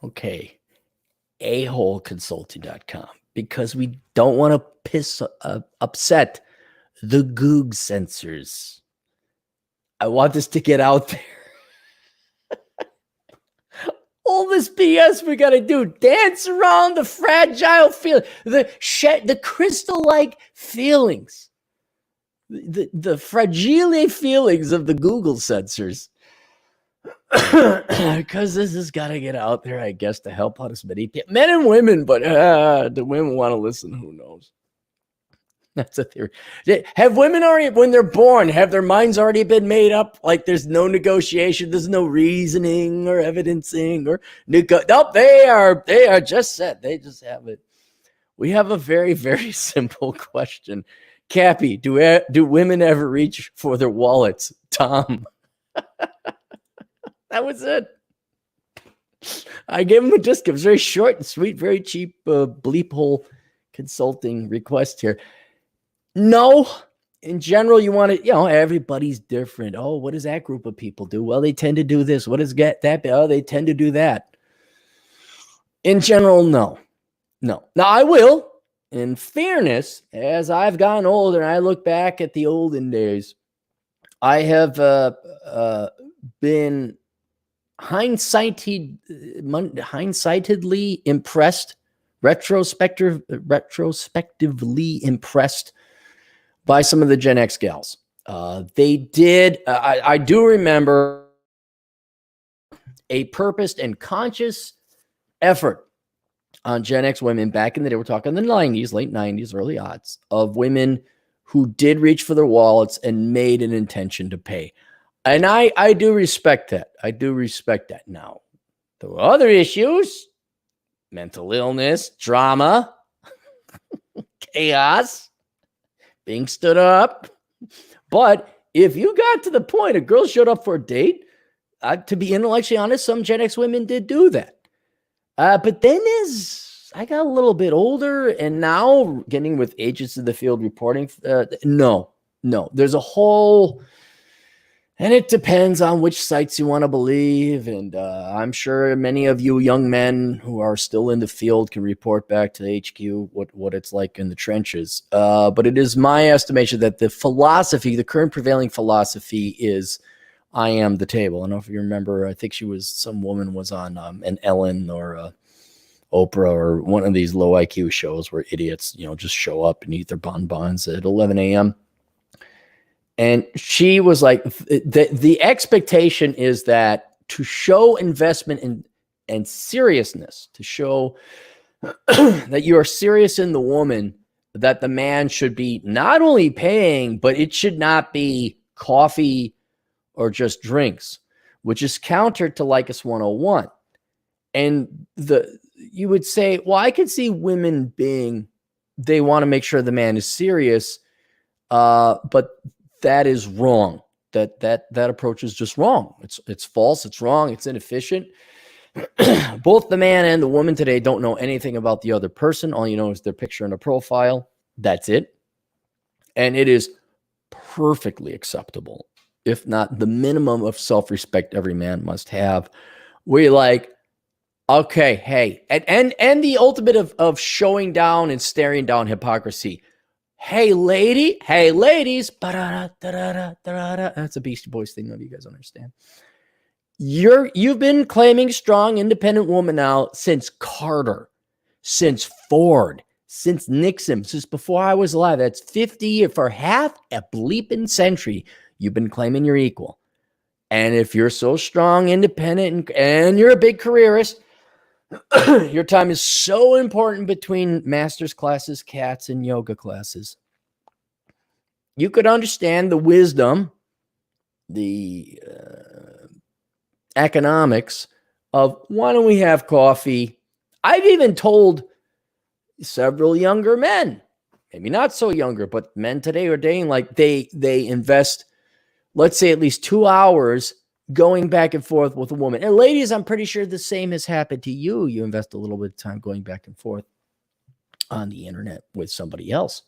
Okay. aholeconsulting.com, because we don't want to upset the Goog censors. I want this to get out there. All this BS we got to do, dance around the fragile feeling, the crystal-like feelings, the fragile feelings of the Google censors. Because this has got to get out there, I guess, to help out as many people, men and women, but the women want to listen. Who knows? That's a theory. Have women already, when they're born, have their minds already been made up? Like there's no negotiation, there's no reasoning or evidencing or nope, they are just set. They just have it. We have a very, very simple question. Cappy, do women ever reach for their wallets? Tom. That was it. I gave him a disc. It was very short and sweet, very cheap bleep hole consulting request here. No, in general, you want to, everybody's different. Oh, what does that group of people do? Well, they tend to do this. What does that? Oh, they tend to do that. In general, no. Now, I will, in fairness, as I've gotten older and I look back at the olden days, I have been hindsightedly impressed, retrospectively impressed by some of the Gen X gals. They did, I do remember a purposed and conscious effort on Gen X women back in the day. We're talking the 90s, late 90s, early aughts, of women who did reach for their wallets and made an intention to pay. And I do respect that. I do respect that. Now, there were other issues, mental illness, drama, chaos, being stood up. But if you got to the point, a girl showed up for a date, to be intellectually honest, some Gen X women did do that. But then as I got a little bit older and now getting with agents in the field reporting, no, there's a whole, and it depends on which sites you want to believe. And I'm sure many of you young men who are still in the field can report back to the HQ what it's like in the trenches. But it is my estimation that the current prevailing philosophy is, I am the table. I don't know if you remember, I think some woman was on an Ellen or Oprah or one of these low IQ shows where idiots, just show up and eat their bonbons at 11 a.m. And she was like, the expectation is that to show investment and seriousness, to show that you are serious in the woman, that the man should be not only paying, but it should not be coffee or just drinks, which is counter to Lycus 101. And you would say, well, I could see women they want to make sure the man is serious, but that is wrong. That approach is just wrong. It's false. It's wrong. It's inefficient. Both the man and the woman today don't know anything about the other person. All you know is their picture and a profile. That's it. And it is perfectly acceptable, if not the minimum of self-respect every man must have, where you're like, okay, hey, and the ultimate of showing down and staring down hypocrisy. Hey, ladies, that's a Beastie Boys thing. None of you guys understand. You've been claiming strong, independent woman now since Carter, since Ford, since Nixon, since before I was alive. That's 50 for half a bleeping century. You've been claiming you're equal. And if you're so strong, independent, and you're a big careerist, your time is so important between master's classes, cats, and yoga classes. You could understand the wisdom, the economics of, why don't we have coffee? I've even told several younger men, maybe not so younger, but men today are dating, like they invest, let's say, at least 2 hours going back and forth with a woman. And ladies, I'm pretty sure the same has happened to you. You invest a little bit of time going back and forth on the internet with somebody else.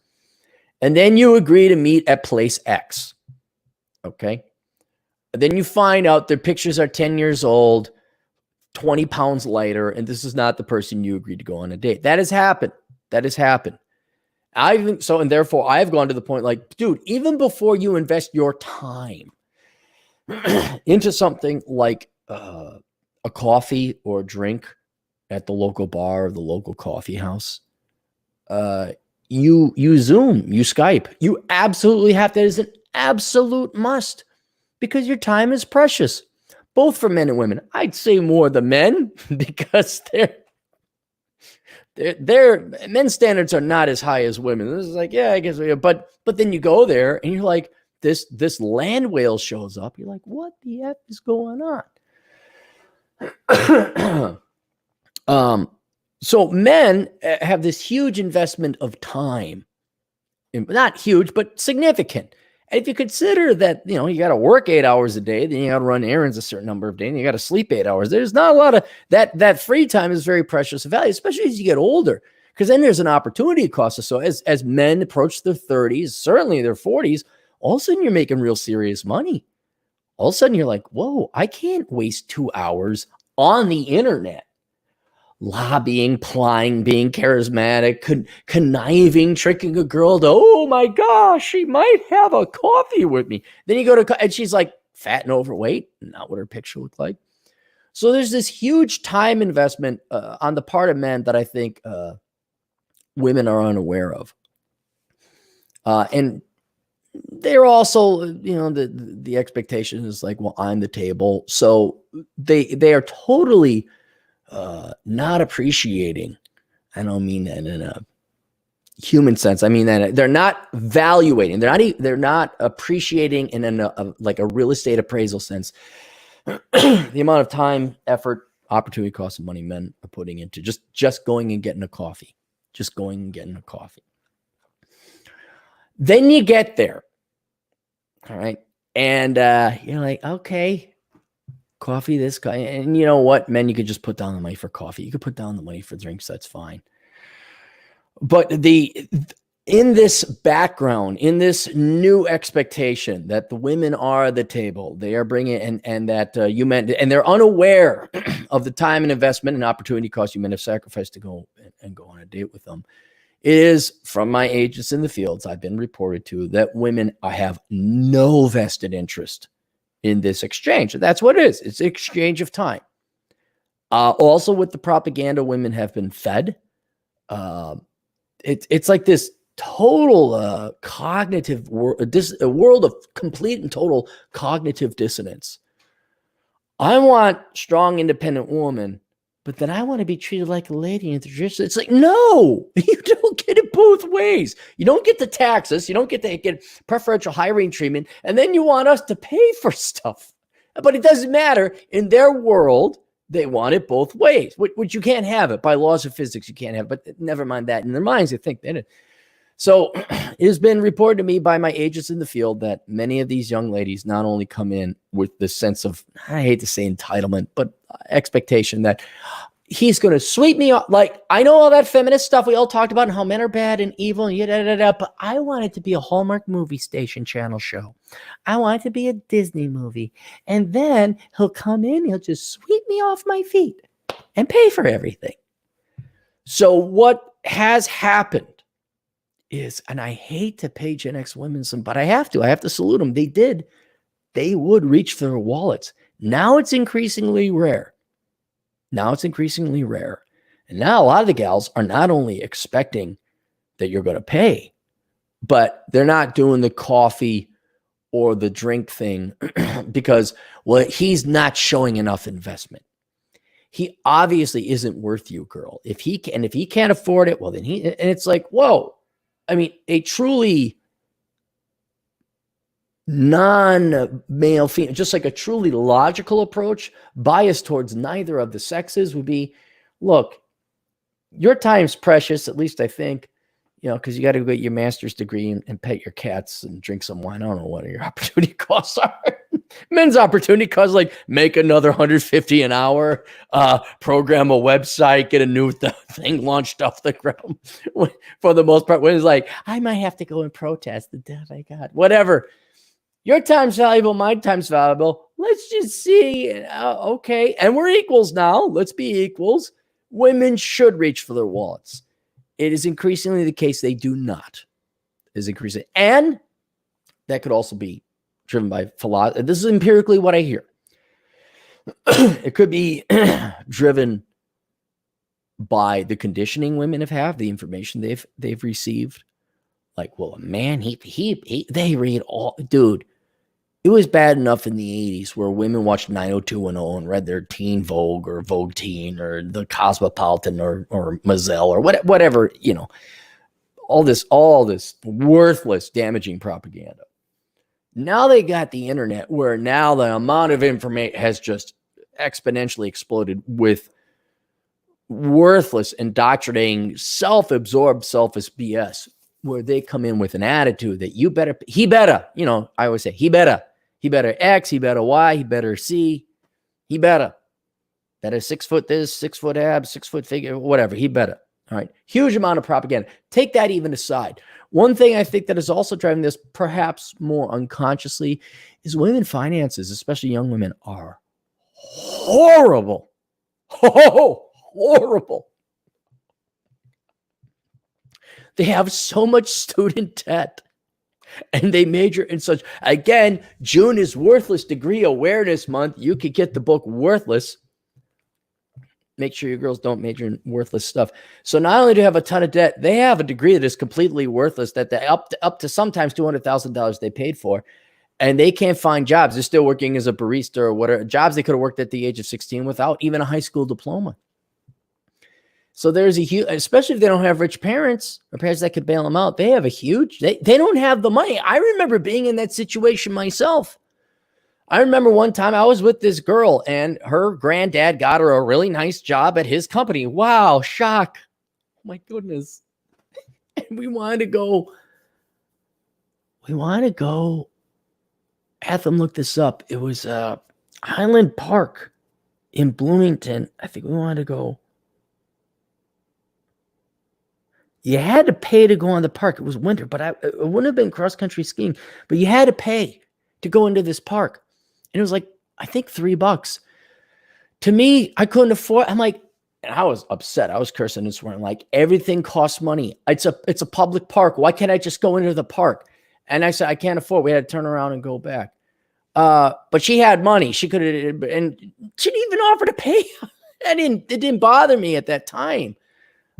And then you agree to meet at place X. Okay. And then you find out their pictures are 10 years old. 20 pounds lighter, and this is not the person you agreed to go on a date. That has happened. That has happened. And therefore I've gone to the point like, dude, even before you invest your time into something like a coffee or a drink at the local bar or the local coffee house, you Zoom, you Skype, you absolutely have to. That is an absolute must because your time is precious, both for men and women. I'd say more the men because their men's standards are not as high as women. This is like, yeah, I guess, but then you go there and you're like, this land whale shows up. You're like, what the F is going on? So men have this huge investment of time, not huge, but significant. And if you consider that, you got to work 8 hours a day, then you got to run errands a certain number of days, and you got to sleep 8 hours. There's not a lot of that free time is very precious value, especially as you get older, because then there's an opportunity cost. So as men approach their 30s, certainly their 40s, all of a sudden you're making real serious money. All of a sudden you're like, whoa, I can't waste 2 hours on the internet lobbying, plying, being charismatic, conniving, tricking a girl to, oh my gosh, she might have a coffee with me. Then you go to, and she's like fat and overweight, not what her picture looked like. So there's this huge time investment on the part of men that I think women are unaware of. And they're also, the expectation is like, well, I'm the table. So they are totally not appreciating. I don't mean that in a human sense. I mean that they're not valuating. They're not appreciating in like a real estate appraisal sense. The amount of time, effort, opportunity, cost, and money men are putting into just going and getting a coffee. Just going and getting a coffee. Then you get there. All right. And you're like, okay, coffee, this guy. And you know what, men, you could just put down the money for coffee. You could put down the money for drinks. That's fine. But in this background, in this new expectation that the women are the table, they are bringing, and that you meant, and they're unaware of the time and investment and opportunity cost you men have sacrificed to go on a date with them, is from my agents in the fields, I've been reported to that women have no vested interest in this exchange. That's what it is. It's an exchange of time. Also, with the propaganda women have been fed, it's like this total cognitive a world of complete and total cognitive dissonance. I want strong, independent woman, but then I want to be treated like a lady in the tradition. It's like, no, you don't get it both ways. You don't get the taxes. You don't get preferential hiring treatment. And then you want us to pay for stuff. But it doesn't matter. In their world, they want it both ways, which you can't have it. By laws of physics, you can't have it. But never mind that. In their minds, they think that. So it has been reported to me by my agents in the field that many of these young ladies not only come in with the sense of, I hate to say entitlement, but expectation that he's going to sweep me up. Like, I know all that feminist stuff we all talked about and how men are bad and evil and but I want it to be a Hallmark movie station channel show. I want it to be a Disney movie. And then he'll come in, he'll just sweep me off my feet and pay for everything. So what has happened is, and I hate to pay Gen X women some, but I have to salute them. They would reach for their wallets. Now it's increasingly rare. And now a lot of the gals are not only expecting that you're going to pay, but they're not doing the coffee or the drink thing because, well, he's not showing enough investment. He obviously isn't worth you, girl. If he can't afford it, well, then and it's like, whoa. I mean, a truly non-male, female, just like a truly logical approach, biased towards neither of the sexes would be, look, your time's precious, at least I think, because you got to get your master's degree and pet your cats and drink some wine. I don't know what your opportunity costs are. Men's opportunity costs like make another $150 an hour, program a website, get a new thing launched off the ground. For the most part, when it's like, I might have to go and protest the death I got. Whatever. Your time's valuable. My time's valuable. let's just see. Okay. And we're equals now. Let's be equals. Women should reach for their wallets. It is increasingly the case they do not. Is increasing. And that could also be driven by philosophy. This is empirically what I hear. It could be driven by the conditioning women have, the information they've received. Like, well, man, they read all, dude. It was bad enough in the 80s where women watched 90210 and read their Teen Vogue or Vogue Teen or the Cosmopolitan or Mademoiselle or whatever, you know, all this worthless, damaging propaganda. Now they got the internet where now the amount of information has just exponentially exploded with worthless, indoctrinating, self-absorbed, selfish BS, where they come in with an attitude that he better, you know, I always say, he better X, he better Y, he better C, he better 6 foot this, 6 foot abs, 6 foot figure, whatever, he better. All right. Huge amount of propaganda. Take that even aside. One thing I think that is also driving this perhaps more unconsciously is women's finances, especially young women, are horrible. Oh, horrible. They have so much student debt and they major in such. Again, June is Worthless Degree Awareness Month. You could get the book Worthless. Make sure your girls don't major in worthless stuff. So not only do they have a ton of debt, they have a degree that is completely worthless that they up to sometimes $200,000 they paid for, and they can't find jobs. They're still working as a barista or whatever, jobs they could have worked at the age of 16 without even a high school diploma. So there's a huge, especially if they don't have rich parents or parents that could bail them out, they have a huge, they don't have the money. I remember being in that situation myself. I remember one time I was with this girl and her granddad got her a really nice job at his company. Wow, shock. Oh my goodness. And we wanted to go have them look this up. It was Highland Park in Bloomington. I think we wanted to go. You had to pay to go on the park. It was winter, but it wouldn't have been cross-country skiing, but you had to pay to go into this park. And it was like, I think $3. To me, I couldn't afford. I'm like, and I was upset. I was cursing and swearing. Like, everything costs money. It's a public park. Why can't I just go into the park? And I said, I can't afford. We had to turn around and go back. But she had money. She could have, and she didn't even offer to pay. It didn't bother me at that time.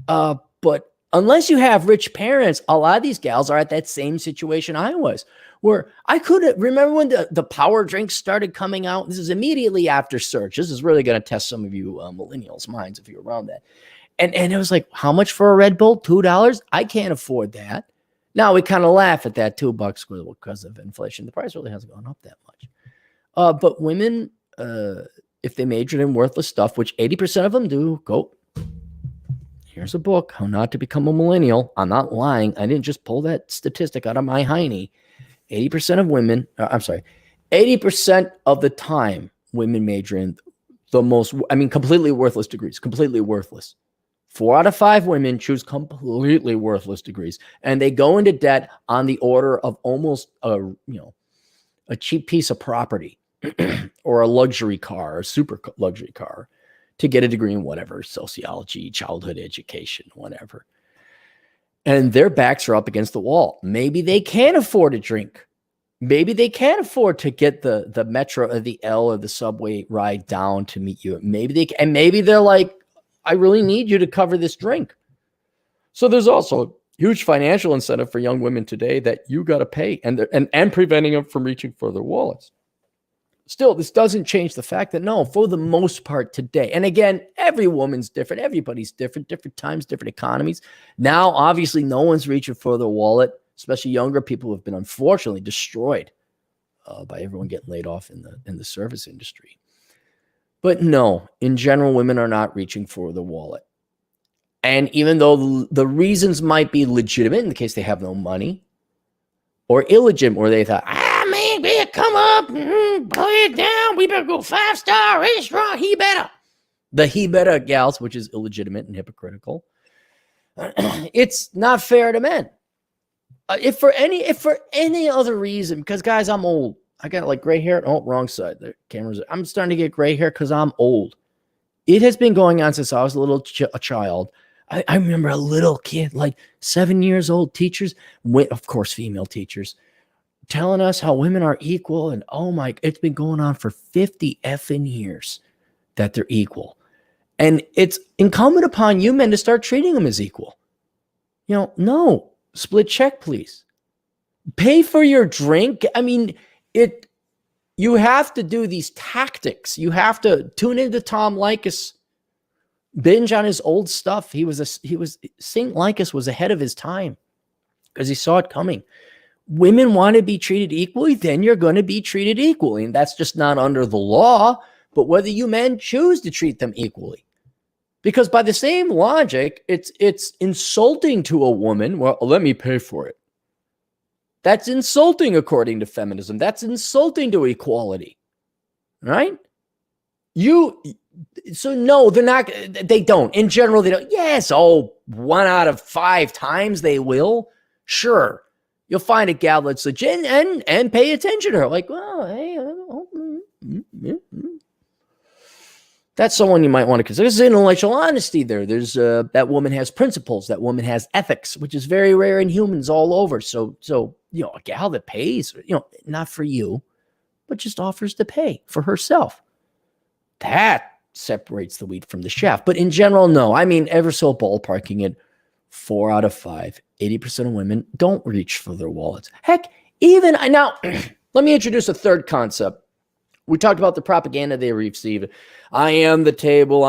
But unless you have rich parents, a lot of these gals are at that same situation I was, where I couldn't remember when the power drinks started coming out. This is immediately after Surge. This is really going to test some of you millennials' minds if you're around that. And it was like, how much for a Red Bull? $2? I can't afford that. Now we kind of laugh at that $2 because of inflation. The price really hasn't gone up that much. But women, if they majored in worthless stuff, which 80% of them do, go. Here's a book, How Not to Become a Millennial. I'm not lying. I didn't just pull that statistic out of my hiney. 80% of women, 80% of the time women major in completely worthless degrees, completely worthless. 4 out of 5 women choose completely worthless degrees, and they go into debt on the order of almost a cheap piece of property or a luxury car, or super luxury car, to get a degree in whatever, sociology, childhood education, whatever. And their backs are up against the wall. Maybe they can't afford a drink. Maybe they can't afford to get the metro or the L or the subway ride down to meet you. Maybe they're like, I really need you to cover this drink. So there's also huge financial incentive for young women today that you got to pay and preventing them from reaching for their wallets. Still, this doesn't change the fact that no, for the most part today, and again, every woman's different, everybody's different times, different economies. Now, obviously, no one's reaching for their wallet, especially younger people who have been unfortunately destroyed by everyone getting laid off in the service industry. But no, in general, women are not reaching for the wallet. And even though the reasons might be legitimate in the case they have no money, or illegitimate, where they thought, man, better come up, play it down. We better go 5-star restaurant. He better gals, which is illegitimate and hypocritical. It's not fair to men. If for any other reason, because guys, I'm old. I got like gray hair. Oh, wrong side. The cameras. I'm starting to get gray hair because I'm old. It has been going on since I was a child. I remember a little kid, like 7 years old, teachers, of course, female teachers, telling us how women are equal. And oh my, it's been going on for 50 effing years that they're equal. And it's incumbent upon you men to start treating them as equal. No, split check, please. Pay for your drink. I mean, you have to do these tactics. You have to tune into Tom Likas, binge on his old stuff. St. Likas was ahead of his time because he saw it coming. Women want to be treated equally, then you're going to be treated equally. And that's just not under the law, but whether you men choose to treat them equally. Because by the same logic, it's insulting to a woman. Well, let me pay for it. That's insulting according to feminism. That's insulting to equality, right? So no, they don't. In general, they don't. Yes, 1 out of 5 times they will. Sure. You'll find a gal that's legit and pay attention to her. Like, well, hey, that's someone you might want to consider. There's intellectual honesty there. There's that woman has principles. That woman has ethics, which is very rare in humans all over. So a gal that pays, not for you, but just offers to pay for herself. That separates the wheat from the chaff. But in general, no. I mean, ever so ballparking it, 4 out of 5, 80% of women don't reach for their wallets. Heck, now, let me introduce a third concept. We talked about the propaganda they received. I am the table.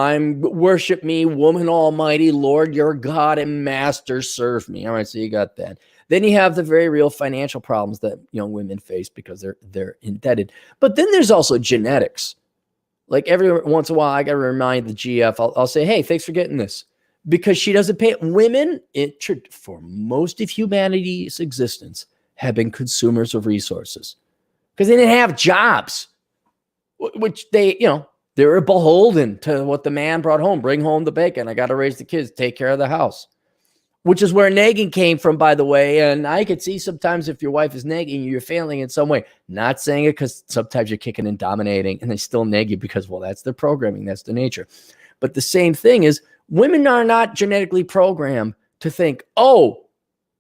Worship me, woman almighty, Lord, your God and master, serve me. All right, so you got that. Then you have the very real financial problems that young women face because they're indebted. But then there's also genetics. Like every once in a while, I got to remind the GF, I'll say, hey, thanks for getting this. Because she doesn't pay. Women, for most of humanity's existence, have been consumers of resources. Because they didn't have jobs. Which they were beholden to what the man brought home. Bring home the bacon. I got to raise the kids, take care of the house. Which is where nagging came from, by the way. And I could see sometimes if your wife is nagging you, you're failing in some way. Not saying it because sometimes you're kicking and dominating and they still nag you because, well, that's their programming. That's their nature. But the same thing is women are not genetically programmed to think,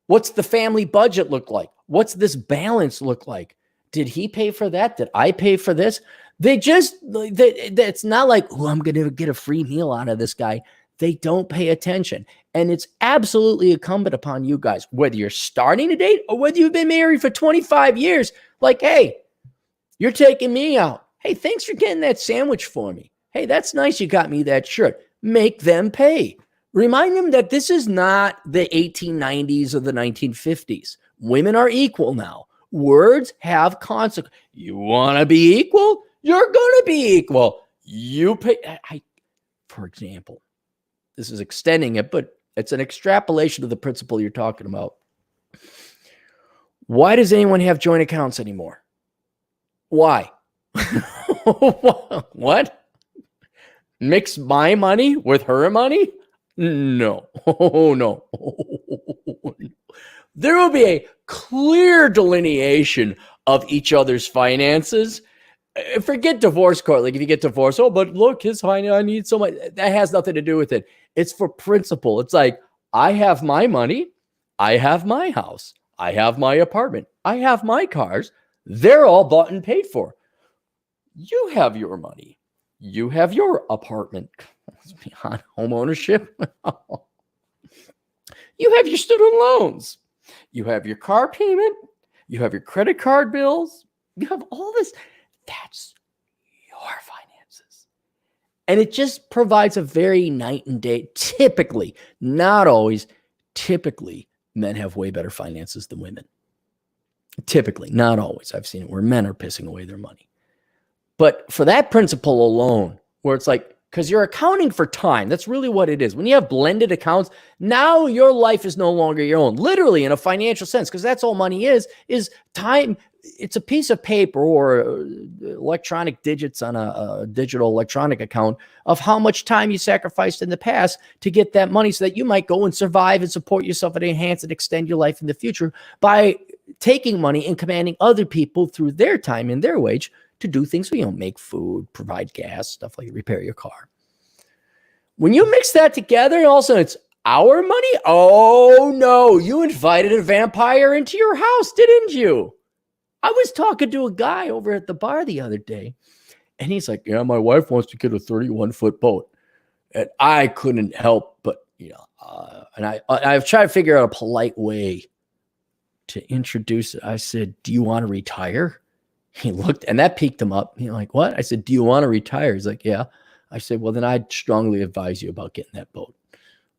what's the family budget look like? What's this balance look like? Did he pay for that? Did I pay for this? It's not like, I'm going to get a free meal out of this guy. They don't pay attention. And it's absolutely incumbent upon you guys, whether you're starting to date or whether you've been married for 25 years, like, hey, you're taking me out. Hey, thanks for getting that sandwich for me. Hey, that's nice you got me that shirt. Make them pay. Remind them that this is not the 1890s or the 1950s. Women are equal now. Words have consequences. You want to be equal? You're going to be equal. You pay. For example, this is extending it, but it's an extrapolation of the principle you're talking about. Why does anyone have joint accounts anymore? Why? What? Mix my money with her money? No. No. There will be a clear delineation of each other's finances. Forget divorce court. Like if you get divorced, but look, his finance, I need so much. That has nothing to do with it. It's for principle. It's like, I have my money. I have my house. I have my apartment. I have my cars. They're all bought and paid for. You have your money. You have your apartment. Let's be on home ownership. You have your student loans. You have your car payment. You have your credit card bills. You have all this. That's your finances. And it just provides a very night and day. Typically, not always, typically, men have way better finances than women. Typically, not always. I've seen it where men are pissing away their money. But for that principle alone, where it's like, because you're accounting for time. That's really what it is. When you have blended accounts, now your life is no longer your own, literally in a financial sense, because that's all money is time. It's a piece of paper or electronic digits on a digital electronic account of how much time you sacrificed in the past to get that money so that you might go and survive and support yourself and enhance and extend your life in the future by taking money and commanding other people through their time and their wage to do things, make food, provide gas, stuff like repair your car. When you mix that together, and also it's our money. Oh no, you invited a vampire into your house, didn't you? I was talking to a guy over at the bar the other day, and he's like, yeah, my wife wants to get a 31-foot boat. And I couldn't help but, and I've tried to figure out a polite way to introduce it. I said, do you want to retire? He looked, and that piqued him up. He's like, what? I said, do you want to retire? He's like, yeah. I said, well, then I'd strongly advise you about getting that boat.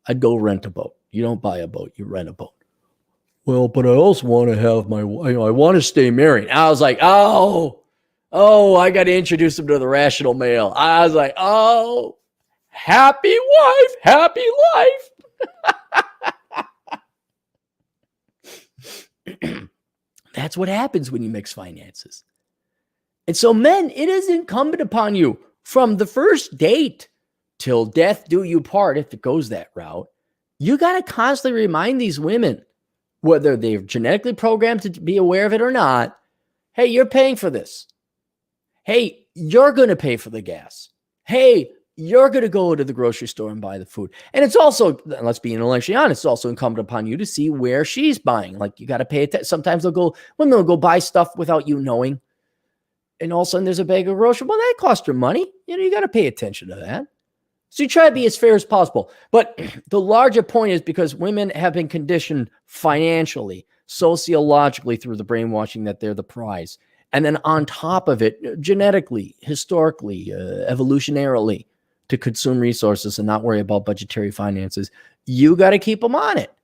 I'd go rent a boat. You don't buy a boat, you rent a boat. Well, but I also want to have I want to stay married. I was like, oh, I got to introduce him to the rational male. I was like, oh, happy wife, happy life. That's what happens when you mix finances. And so men, it is incumbent upon you from the first date till death do you part, if it goes that route, you got to constantly remind these women, whether they're genetically programmed to be aware of it or not, hey, you're paying for this. Hey, you're going to pay for the gas. Hey, you're going to go to the grocery store and buy the food. And it's also, let's be intellectually honest, it's also incumbent upon you to see where she's buying. Like, you got to pay attention. Sometimes women will go buy stuff without you knowing. And all of a sudden there's a bag of groceries. Well, that costs her money. You got to pay attention to that. So you try to be as fair as possible. But the larger point is because women have been conditioned financially, sociologically through the brainwashing that they're the prize. And then on top of it, genetically, historically, evolutionarily, to consume resources and not worry about budgetary finances. You got to keep them on it.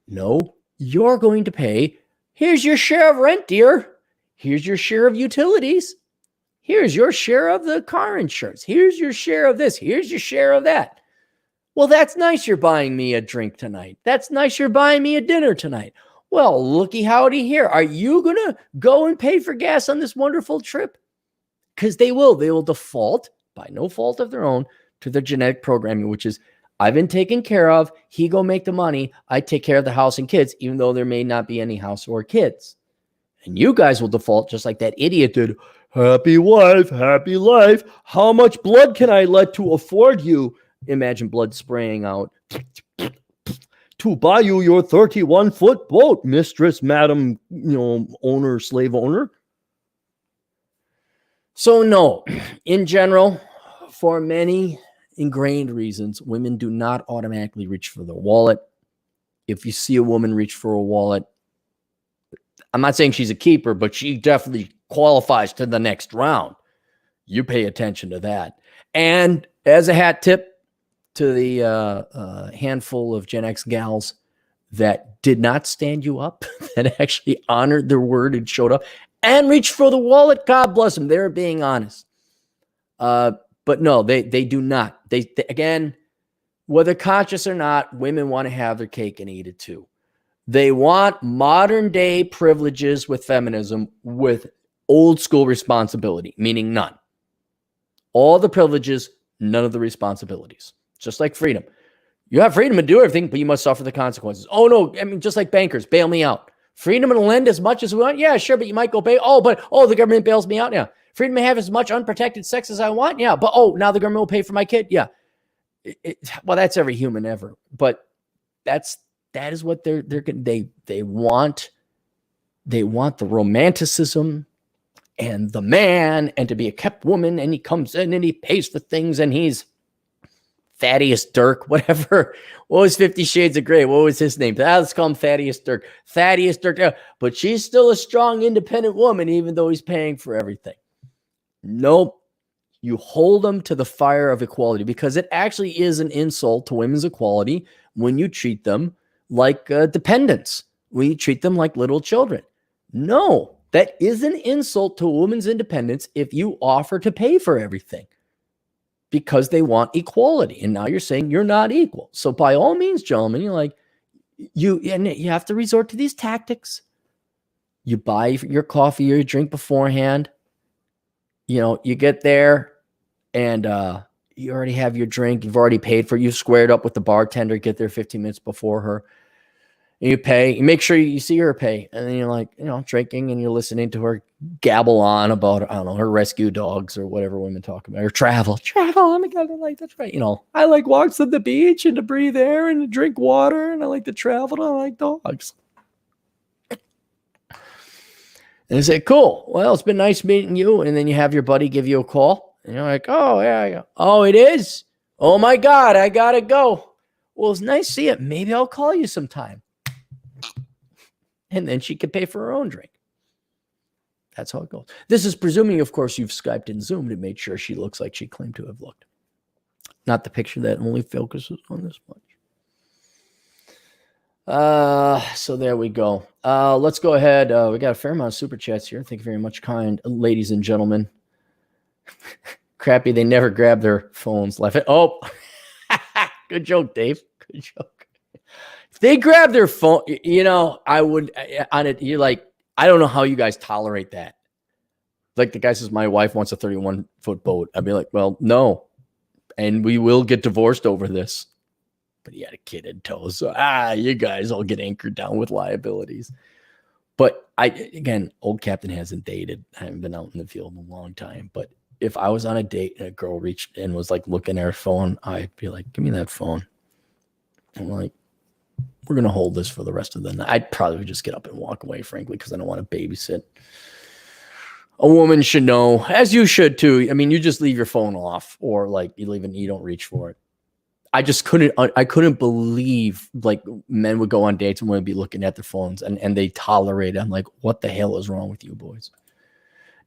No, you're going to pay. Here's your share of rent, dear. Here's your share of utilities. Here's your share of the car insurance. Here's your share of this. Here's your share of that. Well, that's nice you're buying me a drink tonight. That's nice you're buying me a dinner tonight. Well, looky howdy here. Are you going to go and pay for gas on this wonderful trip? Because they will. They will default, by no fault of their own, to their genetic programming, which is, I've been taken care of. He go make the money. I take care of the house and kids, even though there may not be any house or kids. And you guys will default just like that idiot did. Happy wife, happy life. How much blood can I let to afford you? Imagine blood spraying out. To buy you your 31-foot boat, mistress, madam, owner, slave owner. So no, in general, for many ingrained reasons, women do not automatically reach for the wallet. If you see a woman reach for a wallet, I'm not saying she's a keeper, but she definitely qualifies to the next round. You pay attention to that. And as a hat tip to the handful of Gen X gals that did not stand you up, that actually honored their word and showed up and reached for the wallet, God bless them. They're being honest. But no, they do not. They again, whether conscious or not, women want to have their cake and eat it too. They want modern day privileges with feminism with old school responsibility, meaning none. All the privileges, none of the responsibilities. Just like freedom. You have freedom to do everything, but you must suffer the consequences. Oh no, I mean, just like bankers, bail me out. Freedom to lend as much as we want? Yeah, sure, but you might go pay. The government bails me out? Yeah. Freedom to have as much unprotected sex as I want? Yeah, but now the government will pay for my kid? Yeah. Well, that's every human ever. But that is what they want. They want the romanticism and the man and to be a kept woman, and he comes in and he pays for things and he's Thaddeus Dirk, whatever. What was 50 Shades of Grey? What was his name? Let's call him Thaddeus Dirk. Thaddeus Dirk. But she's still a strong, independent woman, even though he's paying for everything. Nope. You hold them to the fire of equality, because it actually is an insult to women's equality when you treat them like dependents, when you treat them like little children. No, that is an insult to a woman's independence if you offer to pay for everything, because they want equality. And now you're saying you're not equal. So by all means, gentlemen, you have to resort to these tactics. You buy your coffee or your drink beforehand. You get there and you already have your drink. You've already paid for it. You've squared up with the bartender, get there 15 minutes before her. And you pay, you make sure you see her pay. And then you're like, drinking and you're listening to her gabble on about, I don't know, her rescue dogs or whatever women talk about, or travel. Oh my God, that's right. I like walks on the beach and to breathe air and to drink water. And I like to travel. And I like dogs. And I say, cool. Well, it's been nice meeting you. And then you have your buddy give you a call. And you're like, oh, yeah. Oh, it is? Oh, my God, I got to go. Well, it's nice to see it. Maybe I'll call you sometime. And then she could pay for her own drink. That's how it goes. This is presuming, of course, you've Skyped and Zoomed and made sure she looks like she claimed to have looked. Not the picture that only focuses on this much. So there we go. Let's go ahead. We got a fair amount of super chats here. Thank you very much, kind ladies and gentlemen. Crappy, they never grab their phones. Left it. Oh, good joke, Dave. Good joke. If they grab their phone, I would on it. You're like, I don't know how you guys tolerate that. Like the guy says, my wife wants a 31-foot boat. I'd be like, well, no. And we will get divorced over this. But he had a kid in tow. So, you guys all get anchored down with liabilities. But again, old captain hasn't dated. I haven't been out in the field in a long time. But if I was on a date and a girl reached and was like looking at her phone, I'd be like, give me that phone. I'm like, we're going to hold this for the rest of the night. I'd probably just get up and walk away, frankly, because I don't want to babysit. A woman should know, as you should too. I mean, you just leave your phone off or like you leave and you don't reach for it. I couldn't believe like men would go on dates and would be looking at their phones and they tolerate it. I'm like, what the hell is wrong with you boys?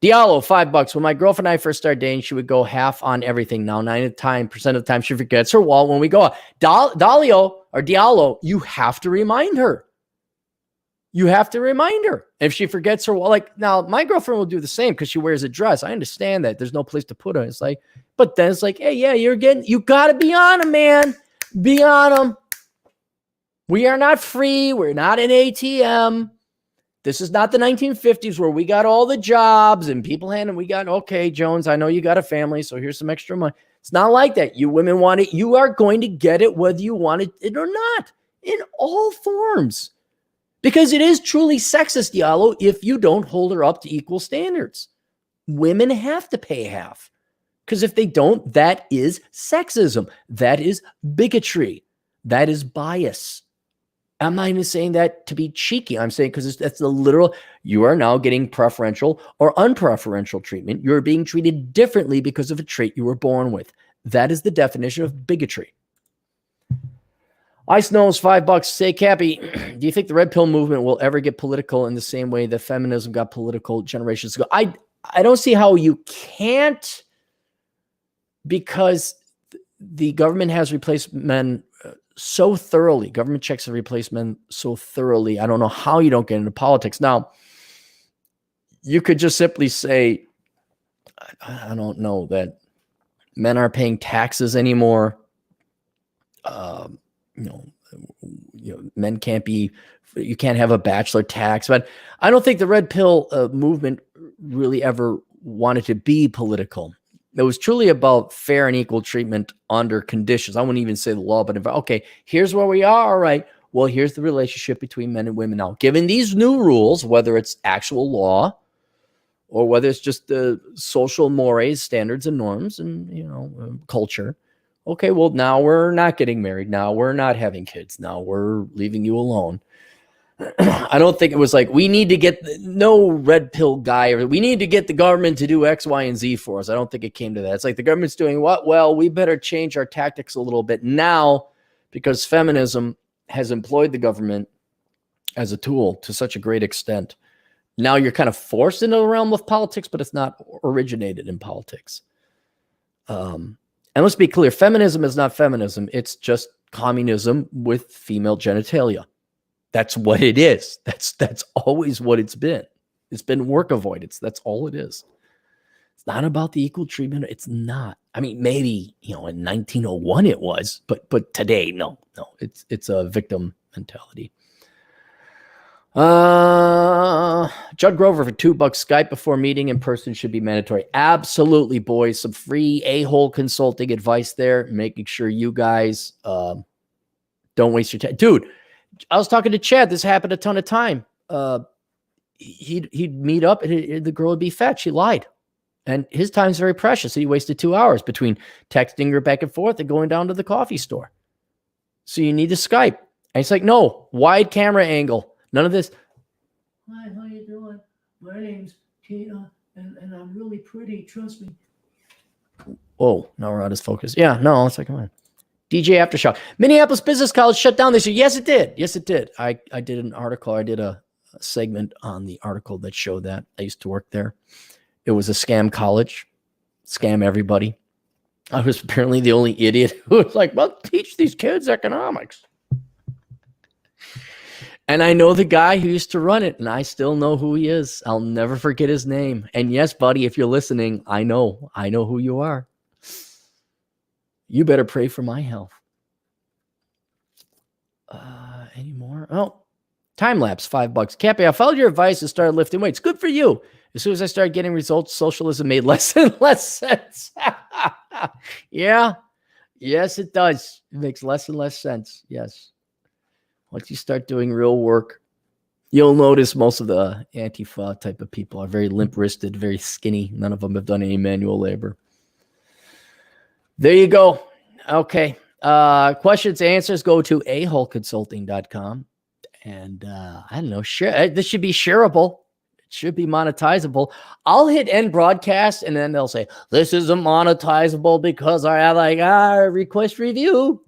Diallo, $5. When my girlfriend and I first started dating, she would go half on everything. Now, 9% of the time, she forgets her wallet when we go out. Diallo, you have to remind her. You have to remind her. If she forgets her wallet, like now, my girlfriend will do the same because she wears a dress. I understand that. There's no place to put her. It's like, but then it's like, hey, yeah, you got to be on them, man. Be on them. We are not free. We're not an ATM. This is not the 1950s where we got all the jobs and people okay, Jones, I know you got a family, so here's some extra money. It's not like that. You women want it. You are going to get it whether you want it or not in all forms. Because it is truly sexist, Diallo, if you don't hold her up to equal standards. Women have to pay half. Because if they don't, that is sexism. That is bigotry. That is bias. I'm not even saying that to be cheeky. I'm saying because that's the literal, you are now getting preferential or unpreferential treatment. You're being treated differently because of a trait you were born with. That is the definition of bigotry. Ice Nose, $5. Say, Cappy, do you think the red pill movement will ever get political in the same way that feminism got political generations ago? I don't see how you can't, because the government has replaced men so thoroughly. Government checks have replaced men so thoroughly. I don't know how you don't get into politics. Now, you could just simply say, I don't know, that men aren't paying taxes anymore. Men can't be, you can't have a bachelor tax, but I don't think the red pill movement really ever wanted to be political. It was truly about fair and equal treatment under conditions. I wouldn't even say the law, but okay, here's where we are. All right. Well, here's the relationship between men and women now. Given these new rules, whether it's actual law or whether it's just the social mores, standards and norms and, culture. Okay, well, now we're not getting married. Now we're not having kids. Now we're leaving you alone. I don't think it was like, we need to get no red pill guy, or we need to get the government to do X, Y, and Z for us. I don't think it came to that. It's like the government's doing what? Well, we better change our tactics a little bit now because feminism has employed the government as a tool to such a great extent. Now you're kind of forced into the realm of politics, but it's not originated in politics. And let's be clear, feminism is not feminism. It's just communism with female genitalia. That's what it is. That's always what it's been. It's been work avoidance. That's all it is. It's not about the equal treatment. It's not. I mean, maybe, in 1901 it was, but today, no. It's a victim mentality. Judd Grover for $2. Skype before meeting in person should be mandatory. Absolutely, boys. Some free a-hole consulting advice there, making sure you guys don't waste your time. Dude, I was talking to Chad. This happened a ton of time. He'd meet up and the girl would be fat. She lied. And his time's very precious. So he wasted 2 hours between texting her back and forth and going down to the coffee store. So you need to Skype. And he's like, no, wide camera angle. None of this. Hi, how you doing? My name's Tina, and I'm really pretty. Trust me. Oh, now we're out of focus. Yeah, no, it's like, come on. DJ Aftershock. Minneapolis Business College shut down this year. Yes, it did. Yes, it did. I did an article. I did a segment on the article that showed that. I used to work there. It was a scam college. Scam everybody. I was apparently the only idiot who was like, well, teach these kids economics. And I know the guy who used to run it, and I still know who he is. I'll never forget his name. And yes, buddy, if you're listening, I know who you are. You better pray for my health. Any more? Oh, time lapse, $5. Cappy, I followed your advice and started lifting weights. Good for you. As soon as I started getting results, socialism made less and less sense. Yeah. Yes, it does. It makes less and less sense. Yes. Once you start doing real work, you'll notice most of the Antifa type of people are very limp-wristed, very skinny. None of them have done any manual labor. There you go. Okay. Questions, answers, go to aholeconsulting.com. And I don't know, this should be shareable. It should be monetizable. I'll hit end broadcast, and then they'll say, this isn't monetizable because I request review.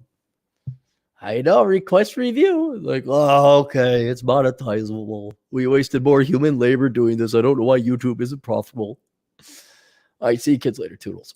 I know, request review. Like, oh, okay, it's monetizable. We wasted more human labor doing this. I don't know why YouTube isn't profitable. All right, see you kids later. Toodles.